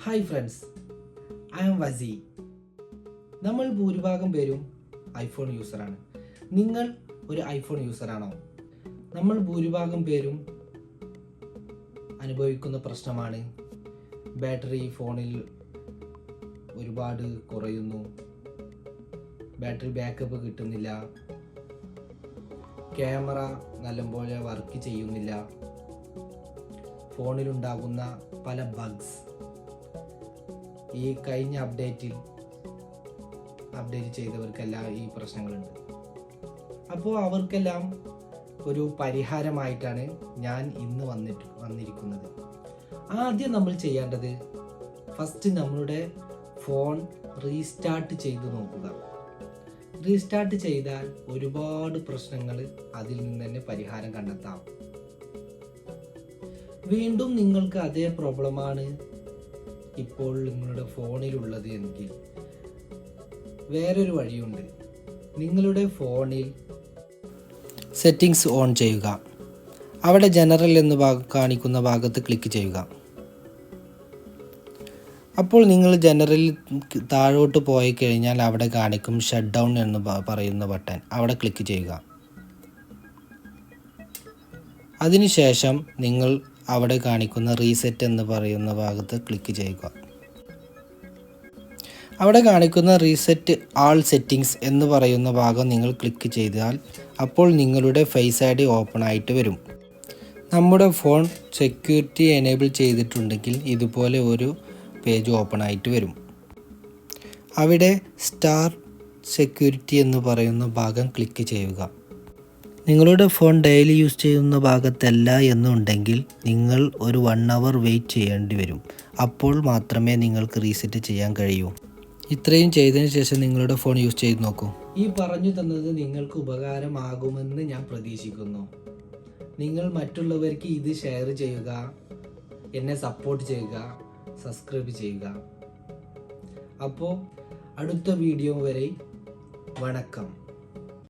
Hi friends, I am Vasi. നമ്മൾ ഭൂരിഭാഗം പേരും ഐഫോൺ യൂസറാണ്. നിങ്ങൾ ഒരു ഐഫോൺ യൂസറാണോ? നമ്മൾ ഭൂരിഭാഗം പേരും അനുഭവിക്കുന്ന പ്രശ്നമാണ് ബാറ്ററി ഫോണിൽ ഒരുപാട് കുറയുന്നു, ബാറ്ററി ബാക്കപ്പ് കിട്ടുന്നില്ല, ക്യാമറ നല്ലപോലെ വർക്ക് ചെയ്യുന്നില്ല, ഫോണിലുണ്ടാകുന്ന പല ബഗ്സ്. ഈ കഴിഞ്ഞ അപ്ഡേറ്റ് ചെയ്തവർക്കെല്ലാം ഈ പ്രശ്നങ്ങളുണ്ട്. അപ്പോൾ അവർക്കെല്ലാം ഒരു പരിഹാരമായിട്ടാണ് ഞാൻ ഇന്ന് വന്നിരിക്കുന്നത്. ആദ്യം നമ്മൾ ചെയ്യേണ്ടത് ഫസ്റ്റ് നമ്മളുടെ ഫോൺ റീസ്റ്റാർട്ട് ചെയ്ത് നോക്കുക. റീസ്റ്റാർട്ട് ചെയ്താൽ ഒരുപാട് പ്രശ്നങ്ങൾ അതിൽ നിന്ന് തന്നെ പരിഹാരം കണ്ടെത്താം. വീണ്ടും നിങ്ങൾക്ക് അതേ പ്രോബ്ലമാണ് ഇപ്പോൾ നിങ്ങളുടെ ഫോണിലുള്ളത് എങ്കിൽ വേറൊരു വഴിയുണ്ട്. നിങ്ങളുടെ ഫോണിൽ സെറ്റിംഗ്സ് ഓൺ ചെയ്യുക. അവിടെ ജനറൽ എന്ന് കാണിക്കുന്ന ഭാഗത്ത് ക്ലിക്ക് ചെയ്യുക. അപ്പോൾ നിങ്ങൾ ജനറലിൽ താഴോട്ട് പോയി കഴിഞ്ഞാൽ അവിടെ കാണിക്കും ഷട്ട് ഡൗൺ എന്ന് പറയുന്ന ബട്ടൺ. അവിടെ ക്ലിക്ക് ചെയ്യുക. അതിനുശേഷം നിങ്ങൾ അവിടെ കാണിക്കുന്ന റീസെറ്റ് എന്ന് പറയുന്ന ഭാഗത്ത് ക്ലിക്ക് ചെയ്യുക. അവിടെ കാണിക്കുന്ന റീസെറ്റ് ആൾ സെറ്റിംഗ്സ് എന്ന് പറയുന്ന ഭാഗം നിങ്ങൾ ക്ലിക്ക് ചെയ്താൽ അപ്പോൾ നിങ്ങളുടെ ഫേസ് ഐ ഡി ഓപ്പൺ ആയിട്ട് വരും. നമ്മുടെ ഫോൺ സെക്യൂരിറ്റി എനേബിൾ ചെയ്തിട്ടുണ്ടെങ്കിൽ ഇതുപോലെ ഒരു പേജ് ഓപ്പൺ ആയിട്ട് വരും. അവിടെ സ്റ്റാർ സെക്യൂരിറ്റി എന്ന് പറയുന്ന ഭാഗം ക്ലിക്ക് ചെയ്യുക. നിങ്ങളുടെ ഫോൺ ഡെയിലി യൂസ് ചെയ്യുന്ന ഭാഗത്തല്ല എന്നുണ്ടെങ്കിൽ നിങ്ങൾ ഒരു 1 hour വെയിറ്റ് ചെയ്യേണ്ടി വരും. അപ്പോൾ മാത്രമേ നിങ്ങൾക്ക് റീസെറ്റ് ചെയ്യാൻ കഴിയൂ. ഇത്രയും ചെയ്തതിന് ശേഷം നിങ്ങളുടെ ഫോൺ യൂസ് ചെയ്ത് നോക്കൂ. ഈ പറഞ്ഞു തന്നത് നിങ്ങൾക്ക് ഉപകാരമാകുമെന്ന് ഞാൻ പ്രതീക്ഷിക്കുന്നു. നിങ്ങൾ മറ്റുള്ളവർക്ക് ഇത് ഷെയർ ചെയ്യുക, എന്നെ സപ്പോർട്ട് ചെയ്യുക, സബ്സ്ക്രൈബ് ചെയ്യുക. അപ്പോൾ അടുത്ത വീഡിയോ വരെ വണക്കം.